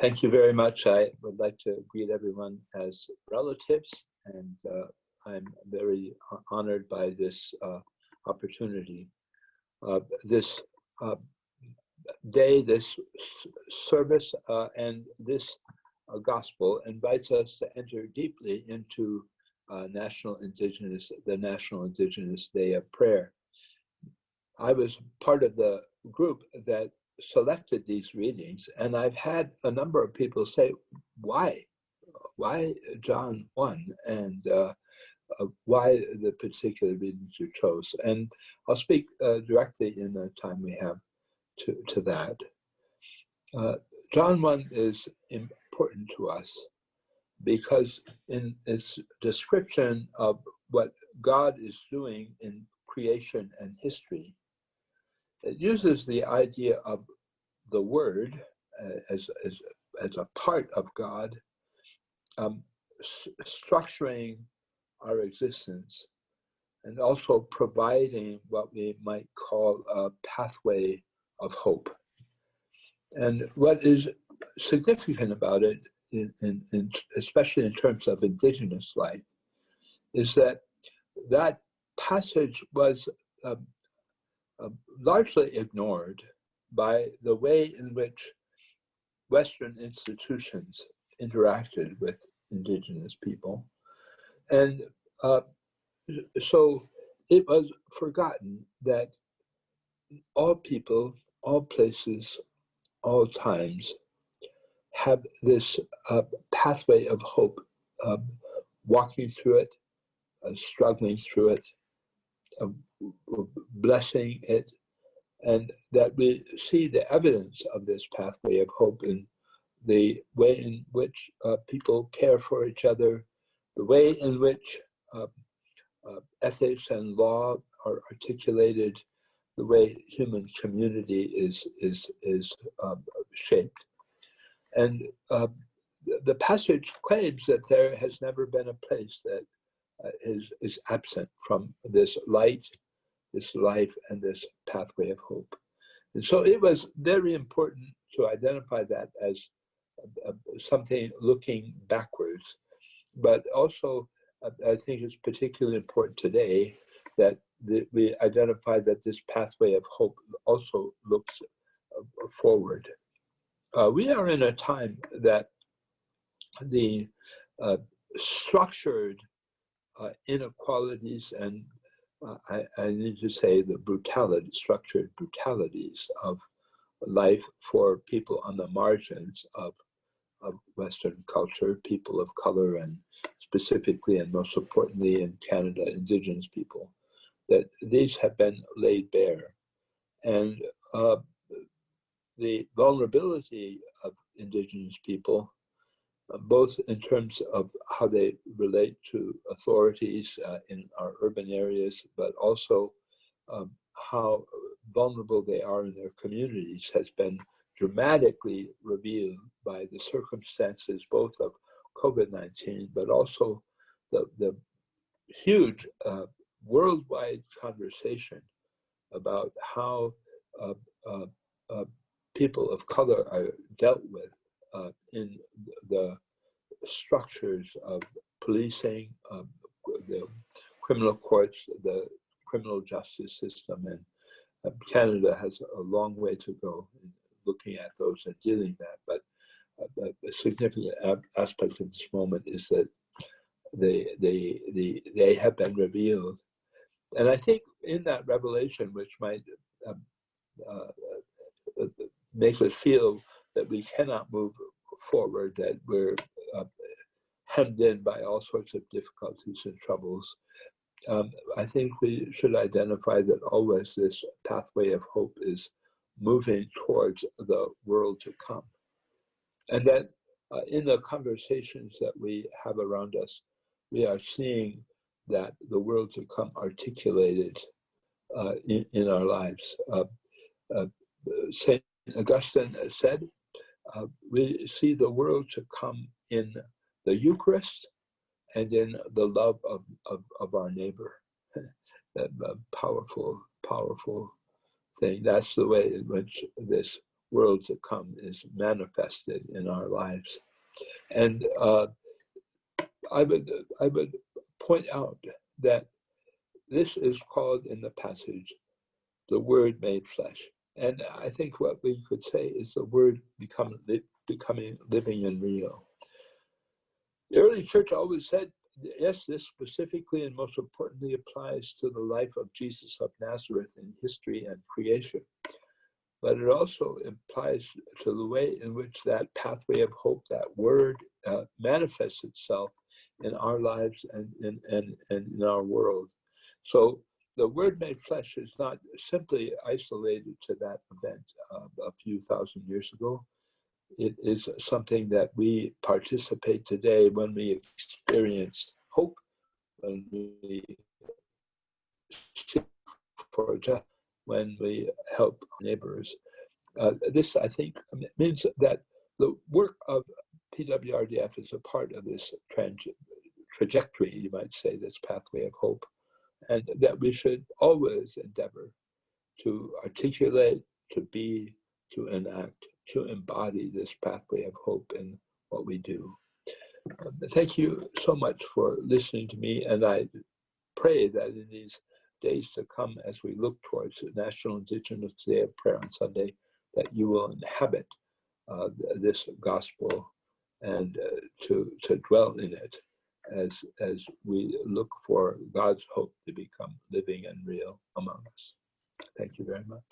Thank you very much. I would like to greet everyone as relatives, and I'm very honored by this opportunity. This day, this service, and this gospel invites us to enter deeply into the National Indigenous Day of Prayer. I was part of the group that selected these readings, and I've had a number of people say, why John 1, and why the particular readings you chose. And I'll speak directly in the time we have to that. John 1 is important to us because in its description of what God is doing in creation and history, it uses the idea of the Word as a part of God, structuring our existence, and also providing what we might call a pathway of hope. And what is significant about it, especially in terms of Indigenous life, is that that passage was largely ignored by the way in which Western institutions interacted with Indigenous people. And so it was forgotten that all people, all places, all times have this pathway of hope, walking through it, struggling through it, blessing it, and that we see the evidence of this pathway of hope in the way in which people care for each other, the way in which ethics and law are articulated, the way human community is shaped. And the passage claims that there has never been a place that is absent from this light, this life, and this pathway of hope. And so it was very important to identify that as something looking backwards, but also I think it's particularly important today that we identify that this pathway of hope also looks forward. We are in a time that the structured inequalities and I need to say the structured brutalities of life for people on the margins of Western culture, people of color, and specifically and most importantly in Canada, Indigenous people, that these have been laid bare. And the vulnerability of Indigenous people, both in terms of how they relate to authorities in our urban areas, but also how vulnerable they are in their communities, has been dramatically revealed by the circumstances both of COVID-19, but also the huge worldwide conversation about how people of color are dealt with in the structures of policing, the criminal courts, the criminal justice system, and Canada has a long way to go in looking at those and dealing with that. But a significant aspect of this moment is that they have been revealed. And I think in that revelation, which might make us feel that we cannot move forward, that we're hemmed in by all sorts of difficulties and troubles, I think we should identify that always this pathway of hope is moving towards the world to come. And that in the conversations that we have around us, we are seeing that the world to come articulated in our lives. St. Augustine said, we see the world to come in the Eucharist and in the love of our neighbor. That powerful thing. That's the way in which this world to come is manifested in our lives. And I would point out that this is called in the passage the Word made flesh. And I think what we could say is the Word becoming living and real. The early church always said, yes, this specifically and most importantly applies to the life of Jesus of Nazareth in history and creation. But it also applies to the way in which that pathway of hope, that Word, manifests itself in our lives and in our world. So the Word made flesh is not simply isolated to that event a few thousand years ago. It is something that we participate today when we experience hope, when we seek for justice, when we help neighbors. This, I think, means that the work of PWRDF is a part of this trajectory, you might say, this pathway of hope, and that we should always endeavor to articulate, to be, to enact, to embody this pathway of hope in what we do. Thank you so much for listening to me, and I pray that in these days to come, as we look towards the National Indigenous Day of Prayer on Sunday, that you will inhabit this gospel and to dwell in it as we look for God's hope to become living and real among us. Thank you very much.